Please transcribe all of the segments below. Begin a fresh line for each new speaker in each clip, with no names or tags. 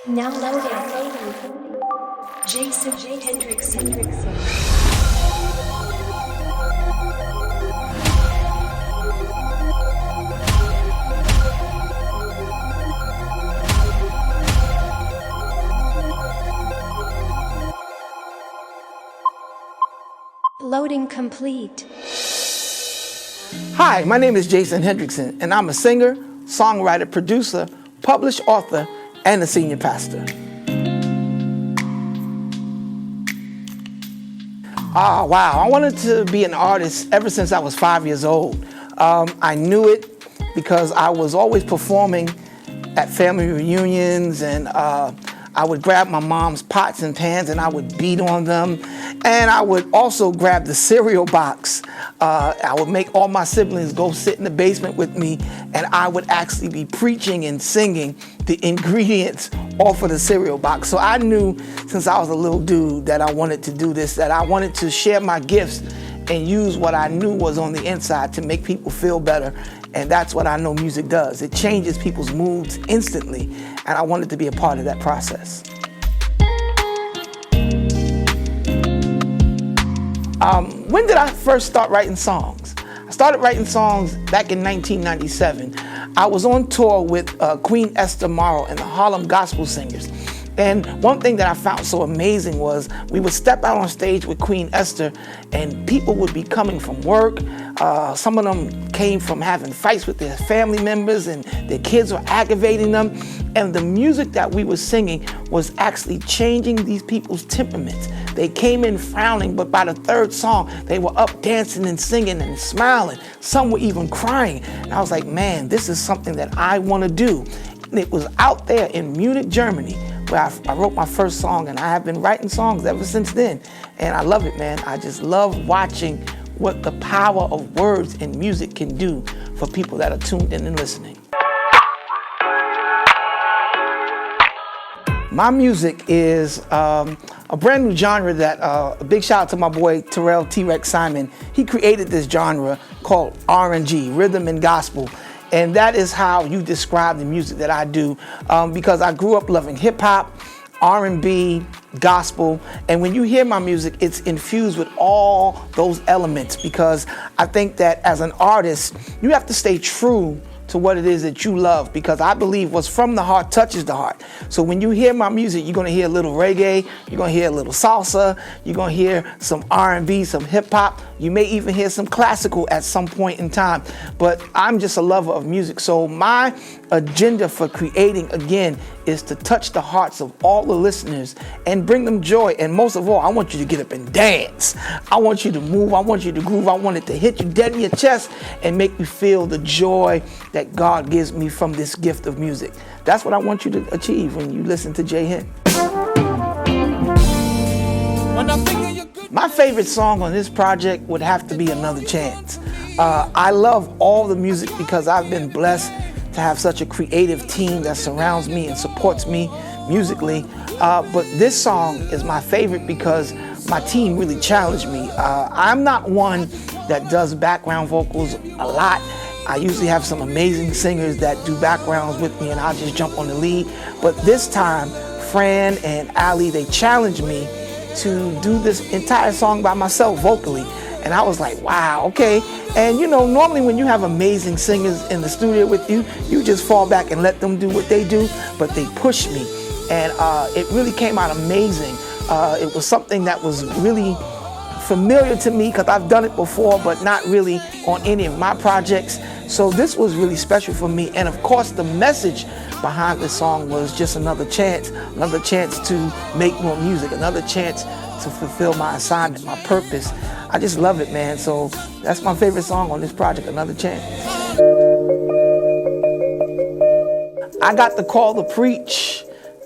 Now loading. Jason Hendrickson. Loading complete.
Hi, my name is Jason Hendrickson, and I'm a singer, songwriter, producer, published author, and a senior pastor. Wow, I wanted to be an artist ever since I was 5 years old. I knew it because I was always performing at family reunions, and I would grab my mom's pots and pans and I would beat on them. And I would also grab the cereal box. I would make all my siblings go sit in the basement with me, and I would actually be preaching and singing the ingredients off of the cereal box. So I knew since I was a little dude that I wanted to do this, that I wanted to share my gifts and use what I knew was on the inside to make people feel better. And that's what I know music does. It changes people's moods instantly, and I wanted to be a part of that process. When did I first start writing songs? I started writing songs back in 1997. I was on tour with Queen Esther Morrow and the Harlem Gospel Singers. And one thing that I found so amazing was we would step out on stage with Queen Esther, and people would be coming from work. Some of them came from having fights with their family members, and their kids were aggravating them. And the music that we were singing was actually changing these people's temperaments. They came in frowning, but by the third song, they were up dancing and singing and smiling. Some were even crying. And I was like, man, this is something that I want to do. And it was out there in Munich, Germany, where I wrote my first song, and I have been writing songs ever since then. And I love it, man. I just love watching what the power of words and music can do for people that are tuned in and listening. My music is a brand new genre that a big shout out to my boy Terrell T-Rex Simon. He created this genre called R&G, rhythm and gospel. And that is how you describe the music that I do, because I grew up loving hip hop, R&B, gospel, and when you hear my music, it's infused with all those elements, because I think that as an artist, you have to stay true to what it is that you love, because I believe what's from the heart touches the heart. So when you hear my music, you're gonna hear a little reggae, you're gonna hear a little salsa, you're gonna hear some R&B, some hip hop, you may even hear some classical at some point in time. But I'm just a lover of music. So my agenda for creating, again, is to touch the hearts of all the listeners and bring them joy. And most of all, I want you to get up and dance. I want you to move, I want you to groove, I want it to hit you dead in your chest and make you feel the joy that God gives me from this gift of music. That's what I want you to achieve when you listen to J Hen. My favorite song on this project would have to be Another Chance. I love all the music because I've been blessed to have such a creative team that surrounds me and supports me musically. But this song is my favorite because my team really challenged me. I'm not one that does background vocals a lot. I usually have some amazing singers that do backgrounds with me, and I'll just jump on the lead. But this time, Fran and Ali, they challenged me to do this entire song by myself vocally. And I was like, wow, okay. And you know, normally when you have amazing singers in the studio with you, you just fall back and let them do what they do, but they pushed me. And it really came out amazing. It was something that was really familiar to me because I've done it before, but not really on any of my projects. So this was really special for me. And of course, the message behind the song was just another chance to make more music, another chance to fulfill my assignment, my purpose. I just love it, man. So that's my favorite song on this project, Another Chance. I got the call to preach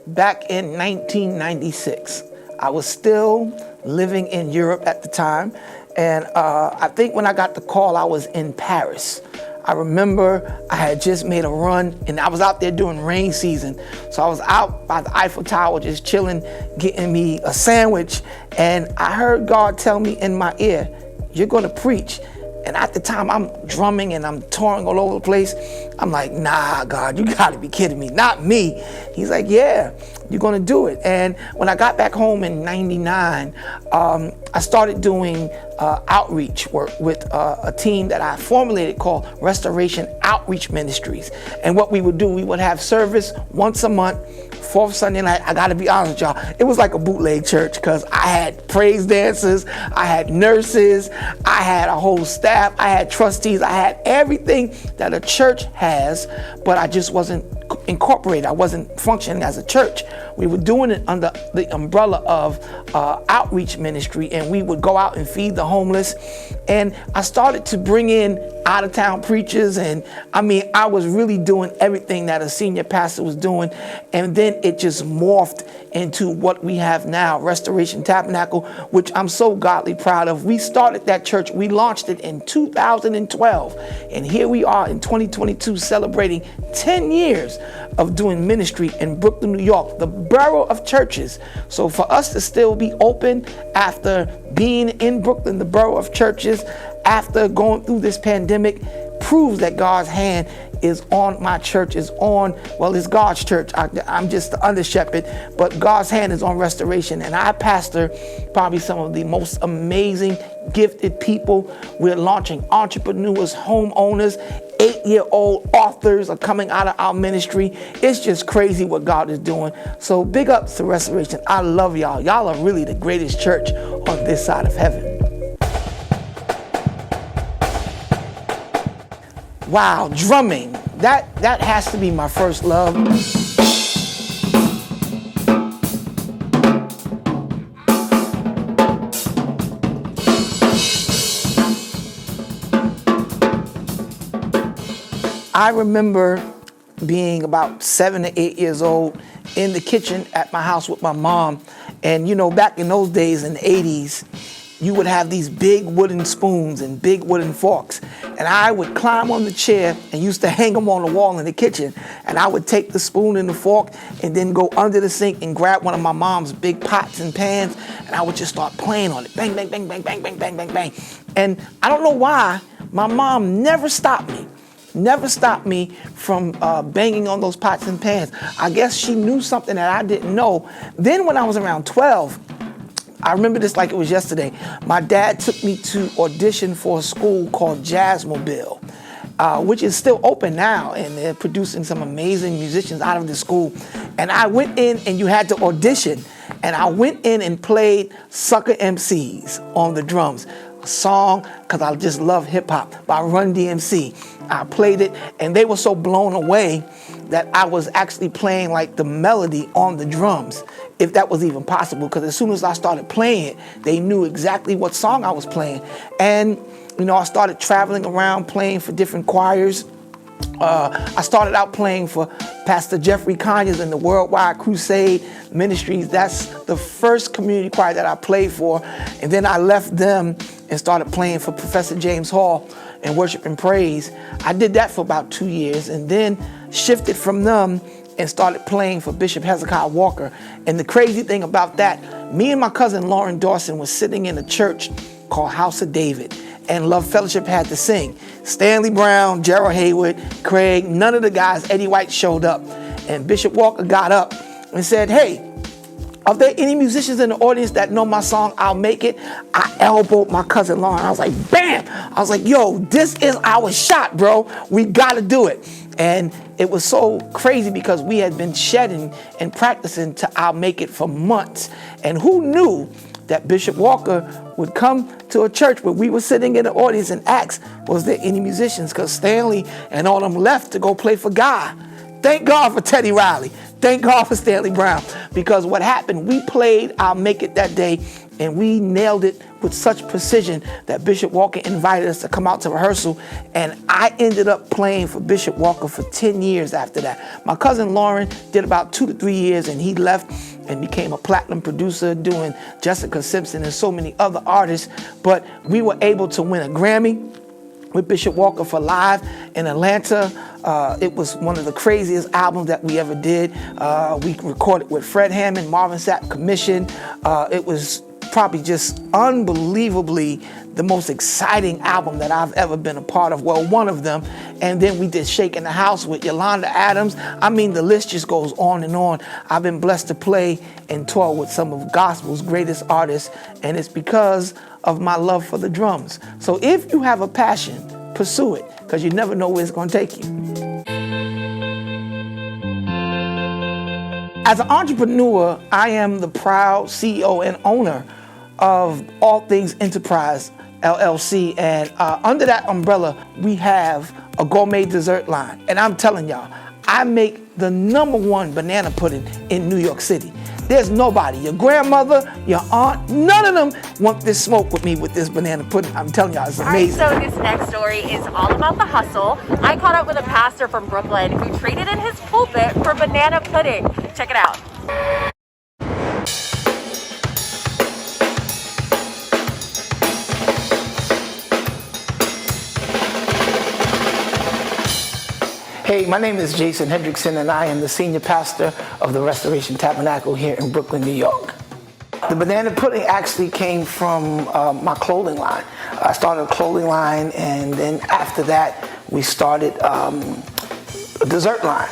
back in 1996. I was still living in Europe at the time. And I think when I got the call, I was in Paris. I remember I had just made a run, and I was out there during rain season. So I was out by the Eiffel Tower just chilling, getting me a sandwich, and I heard God tell me in my ear, you're gonna preach. And at the time, I'm drumming and I'm touring all over the place. I'm like, nah, God, you gotta be kidding me. Not me. He's like, yeah, you're gonna do it. And when I got back home in '99, I started doing outreach work with a team that I formulated called Restoration Outreach Ministries. And what we would do, we would have service once a month, fourth Sunday night. I gotta be honest with y'all, it was like a bootleg church because I had praise dancers, I had nurses, I had a whole staff, I had trustees, I had everything that a church has, but I just wasn't incorporated. I wasn't functioning as a church. We were doing it under the umbrella of outreach ministry, and we would go out and feed the homeless. And I started to bring in out-of-town preachers, and I was really doing everything that a senior pastor was doing. And then it just morphed into what we have now, Restoration Tabernacle, which I'm so godly proud of. We started that church, we launched it in 2012, and here we are in 2022 celebrating 10 years of doing ministry in Brooklyn, New York, the borough of churches. So for us to still be open after being in Brooklyn, the borough of churches, after going through this pandemic, proves that God's hand is on my church, is on, well, it's God's church. I'm just the under shepherd, but God's hand is on Restoration. And I pastor probably some of the most amazing, gifted people. We're launching entrepreneurs, homeowners, 8-year-old authors are coming out of our ministry. It's just crazy what God is doing. So big ups to Restoration. I love y'all. Y'all are really the greatest church on this side of heaven. Wow, drumming. That has to be my first love. I remember being about 7 to 8 years old in the kitchen at my house with my mom. And back in those days in the 80s, you would have these big wooden spoons and big wooden forks. And I would climb on the chair and used to hang them on the wall in the kitchen. And I would take the spoon and the fork and then go under the sink and grab one of my mom's big pots and pans. And I would just start playing on it. Bang, bang, bang, bang, bang, bang, bang, bang, bang. And I don't know why, my mom never stopped me from banging on those pots and pans. I guess she knew something that I didn't know. Then when I was around 12, I remember this like it was yesterday. My dad took me to audition for a school called Jazzmobile, which is still open now, and they're producing some amazing musicians out of the school. And I went in, and you had to audition. And I went in and played Sucker MCs on the drums. A song, because I just love hip hop, by Run DMC. I played it, and they were so blown away that I was actually playing like the melody on the drums, if that was even possible, because as soon as I started playing it, they knew exactly what song I was playing. And, I started traveling around playing for different choirs. I started out playing for Pastor Jeffrey Conyers and the Worldwide Crusade Ministries. That's the first community choir that I played for. And then I left them and started playing for Professor James Hall in Worship and Praise. I did that for about 2 years and then shifted from them and started playing for Bishop Hezekiah Walker. And the crazy thing about that, me and my cousin Lauren Dawson was sitting in a church called House of David, and Love Fellowship had to sing. Stanley Brown, Gerald Haywood, Craig, none of the guys, Eddie White showed up. And Bishop Walker got up and said, hey, are there any musicians in the audience that know my song, I'll Make It? I elbowed my cousin Lauren. I was like, bam! I was like, yo, this is our shot, bro. We gotta do it. And it was so crazy because we had been shedding and practicing to I'll Make It for months. And who knew that Bishop Walker would come to a church where we were sitting in the audience and ask, was there any musicians? Because Stanley and all them left to go play for God. Thank God for Teddy Riley. Thank God for Stanley Brown. Because what happened, we played I'll Make It that day, and we nailed it with such precision that Bishop Walker invited us to come out to rehearsal. And I ended up playing for Bishop Walker for 10 years after that. My cousin Lauren did about 2 to 3 years, and he left and became a platinum producer doing Jessica Simpson and so many other artists. But we were able to win a Grammy with Bishop Walker for Live in Atlanta. It was one of the craziest albums that we ever did. We recorded with Fred Hammond, Marvin Sapp Commission. It was probably just unbelievably the most exciting album that I've ever been a part of. Well, one of them. And then we did Shaking the House with Yolanda Adams. I mean, the list just goes on and on. I've been blessed to play and tour with some of gospel's greatest artists, and it's because of my love for the drums. So if you have a passion, pursue it, because you never know where it's going to take you. As an entrepreneur, I am the proud CEO and owner of All Things Enterprise, LLC, and under that umbrella, we have a gourmet dessert line. And I'm telling y'all, I make the #1 banana pudding in New York City. There's nobody, your grandmother, your aunt, none of them want this smoke with me with this banana pudding. I'm telling y'all, it's amazing.
All right, so this next story is all about the hustle. I caught up with a pastor from Brooklyn who traded in his pulpit for banana pudding. Check it out.
Hey, my name is Jason Hendrickson, and I am the senior pastor of the Restoration Tabernacle here in Brooklyn, New York. The banana pudding actually came from my clothing line. I started a clothing line, and then after that, we started a dessert line.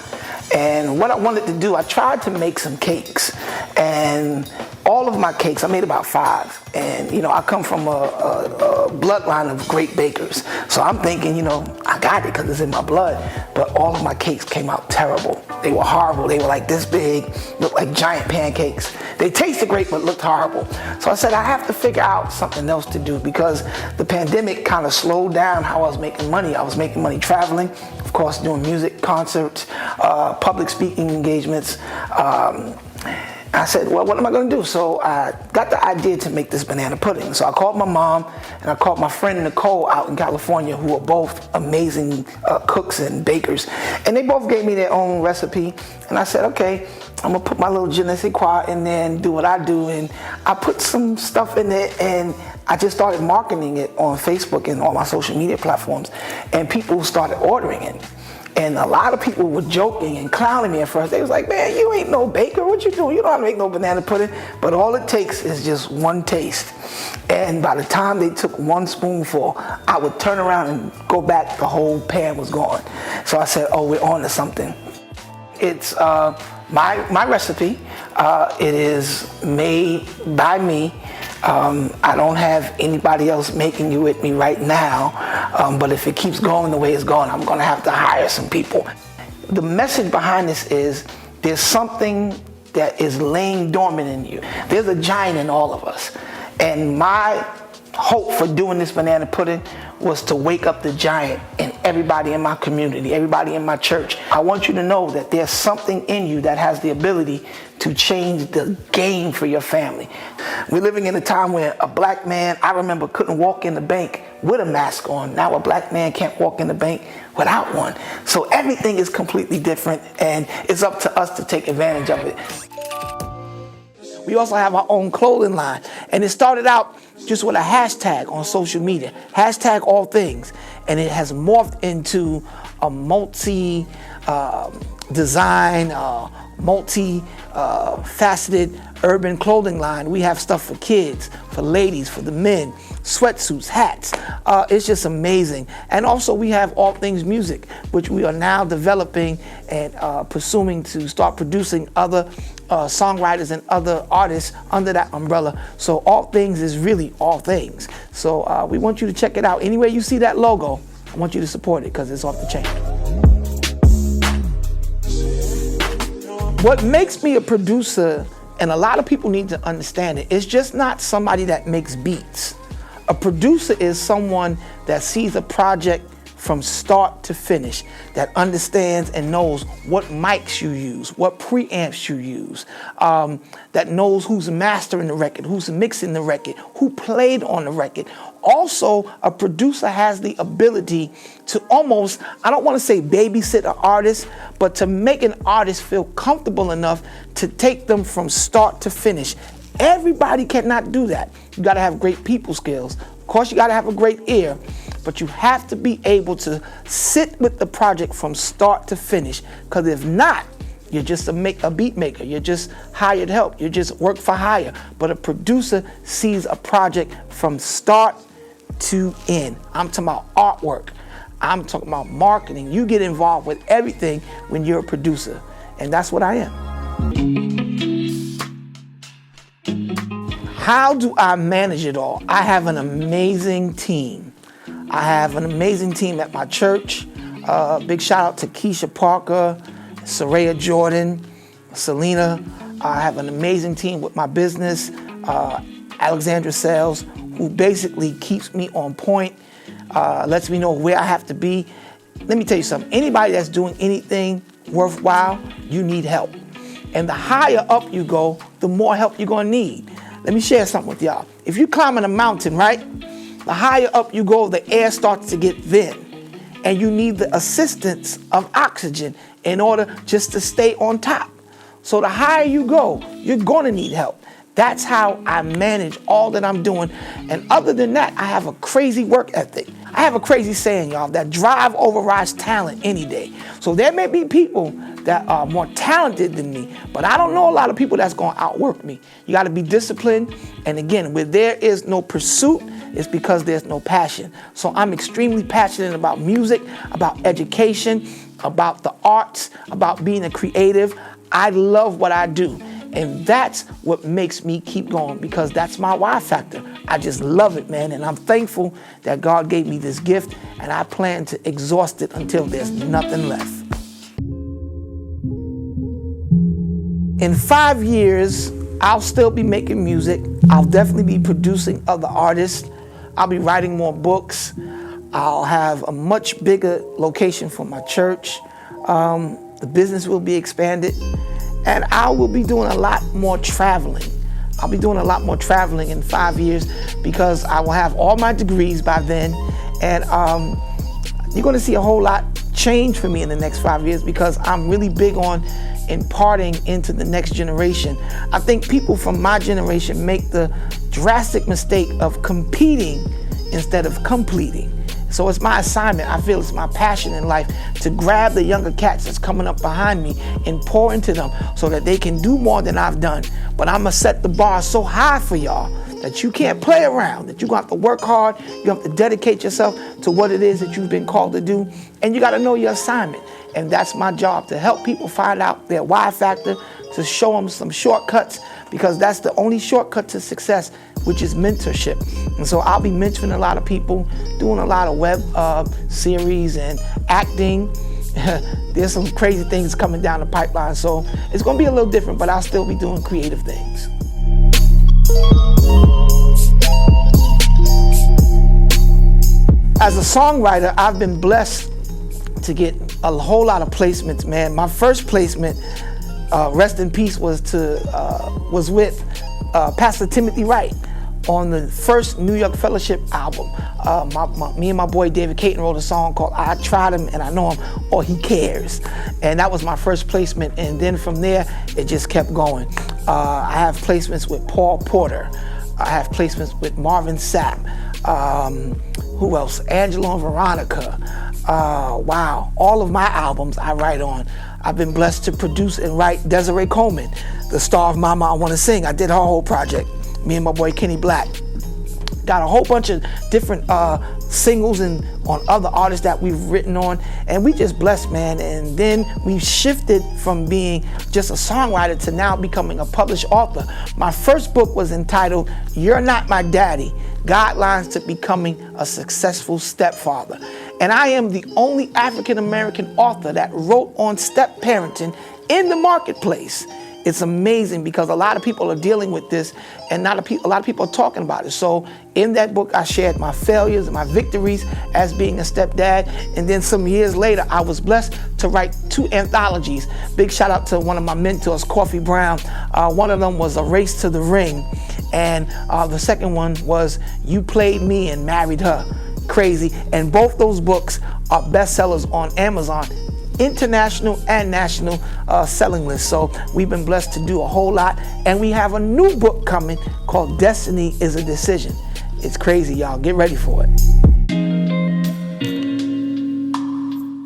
And what I wanted to do, I tried to make some cakes, and all of my cakes, I made about 5. And, you know, I come from a bloodline of great bakers. So I'm thinking, you know, I got it because it's in my blood. But all of my cakes came out terrible. They were horrible. They were like this big, looked like giant pancakes. They tasted great, but looked horrible. So I said, I have to figure out something else to do, because the pandemic kind of slowed down how I was making money. I was making money traveling, of course, doing music, concerts, public speaking engagements. I said, well, what am I going to do? So I got the idea to make this banana pudding. So I called my mom, and I called my friend Nicole out in California, who are both amazing cooks and bakers. And they both gave me their own recipe. And I said, okay, I'm going to put my little je ne sais quoi in there and do what I do. And I put some stuff in there, and I just started marketing it on Facebook and all my social media platforms. And people started ordering it. And a lot of people were joking and clowning me at first. They was like, man, you ain't no baker. What you doing? You don't know how to make no banana pudding. But all it takes is just one taste. And by the time they took one spoonful, I would turn around and go back. The whole pan was gone. So I said, oh, we're on to something. It's my recipe. It is made by me. I don't have anybody else making it with me right now, but if it keeps going the way it's going, I'm going to have to hire some people. The message behind this is there's something that is laying dormant in you. There's a giant in all of us. And my hope for doing this banana pudding was to wake up the giant in everybody in my community, everybody in my church. I want you to know that there's something in you that has the ability to change the game for your family. We're living in a time where a black man, I remember, couldn't walk in the bank with a mask on. Now a black man can't walk in the bank without one. So everything is completely different, and it's up to us to take advantage of it. We also have our own clothing line, and it started out just with a hashtag on social media, hashtag all things, and it has morphed into a multi-design, multi-faceted urban clothing line. We have stuff for kids, for ladies, for the men, sweatsuits, hats. It's just amazing. And also we have All Things Music, which we are now developing and pursuing to start producing other songwriters and other artists under that umbrella. So All Things is really all things. So we want you to check it out. Anywhere you see that logo, I want you to support it because it's off the chain. What makes me a producer, and a lot of people need to understand it, it's just not somebody that makes beats. A producer is someone that sees a project from start to finish, that understands and knows what mics you use, what preamps you use, that knows who's mastering the record, who's mixing the record, who played on the record. Also, a producer has the ability to almost, I don't want to say babysit an artist, but to make an artist feel comfortable enough to take them from start to finish. Everybody cannot do that. You got to have great people skills. Of course, you got to have a great ear, but you have to be able to sit with the project from start to finish, because if not, You're just a beat maker. You're just hired help. You just work for hire. But a producer sees a project from start to end. I'm talking about artwork. I'm talking about marketing. You get involved with everything when you're a producer. And that's what I am. How do I manage it all? I have an amazing team. I have an amazing team at my church. Big shout out to Keisha Parker, Saraya Jordan, Selena. I have an amazing team with my business, Alexandra Sales, who basically keeps me on point, lets me know where I have to be. Let me tell you something. Anybody that's doing anything worthwhile, you need help. And the higher up you go, the more help you're gonna need. Let me share something with y'all. If you're climbing a mountain, right? The higher up you go, the air starts to get thin. And you need the assistance of oxygen in order just to stay on top. So the higher you go, you're gonna need help. That's how I manage all that I'm doing. And other than that, I have a crazy work ethic. I have a crazy saying, y'all, that drive overrides talent any day. So there may be people that are more talented than me, but I don't know a lot of people that's gonna outwork me. You gotta be disciplined. And again, where there is no pursuit, it's because there's no passion. So I'm extremely passionate about music, about education, about the arts, about being a creative. I love what I do. And that's what makes me keep going, because that's my why factor. I just love it, man. And I'm thankful that God gave me this gift, and I plan to exhaust it until there's nothing left. In 5 years, I'll still be making music. I'll definitely be producing other artists. I'll be writing more books. I'll have a much bigger location for my church. The business will be expanded. And I will be doing a lot more traveling. I'll be doing a lot more traveling in 5 years because I will have all my degrees by then. And you're gonna see a whole lot change for me in the next 5 years because I'm really big on imparting into the next generation. I think people from my generation make the drastic mistake of competing instead of completing. So it's my assignment, I feel it's my passion in life to grab the younger cats that's coming up behind me and pour into them so that they can do more than I've done. But I'm gonna set the bar so high for y'all that you can't play around, that you're gonna have to work hard, you have to dedicate yourself to what it is that you've been called to do, and you gotta know your assignment. And that's my job, to help people find out their why factor, to show them some shortcuts, because that's the only shortcut to success, which is mentorship. And so I'll be mentoring a lot of people, doing a lot of web series and acting. There's some crazy things coming down the pipeline, so it's gonna be a little different, but I'll still be doing creative things. As a songwriter, I've been blessed to get a whole lot of placements, man. My first placement, rest in peace, was with Pastor Timothy Wright on the first New York Fellowship album. Me and my boy David Caton wrote a song called I Tried Him and I Know Him, or He Cares. And that was my first placement. And then from there, it just kept going. I have placements with Paul Porter. I have placements with Marvin Sapp. Who else? Angelo and Veronica. Wow, all of my albums I write on. I've been blessed to produce and write Desiree Coleman, the star of Mama I Wanna Sing. I did her whole project, me and my boy Kenny Black. Got a whole bunch of different singles and on other artists that we've written on, and we just blessed, man. And then we shifted from being just a songwriter to now becoming a published author. My first book was entitled You're Not My Daddy, Guidelines to Becoming a Successful Stepfather. And I am the only African-American author that wrote on step parenting in the marketplace. It's amazing because a lot of people are dealing with this and a lot of people are talking about it. So in that book, I shared my failures and my victories as being a stepdad. And then some years later, I was blessed to write 2 anthologies. Big shout out to one of my mentors, Coffee Brown. One of them was A Race to the Ring. And the second one was You Played Me and Married Her. Crazy. And both those books are bestsellers on Amazon, international and national selling list. So we've been blessed to do a whole lot. And we have a new book coming called Destiny is a Decision. It's crazy, y'all. Get ready for it.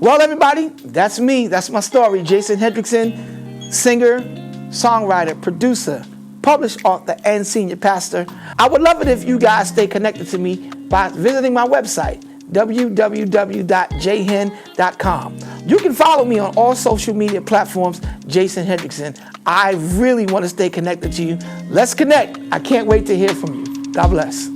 Well, everybody, that's me. That's my story. Jason Hendrickson. singer, songwriter, producer, published author, and senior pastor. I would love it if you guys stay connected to me by visiting my website, www.jhen.com. You can follow me on all social media platforms, Jason Hendrickson. I really want to stay connected to you. Let's connect. I can't wait to hear from you. God bless.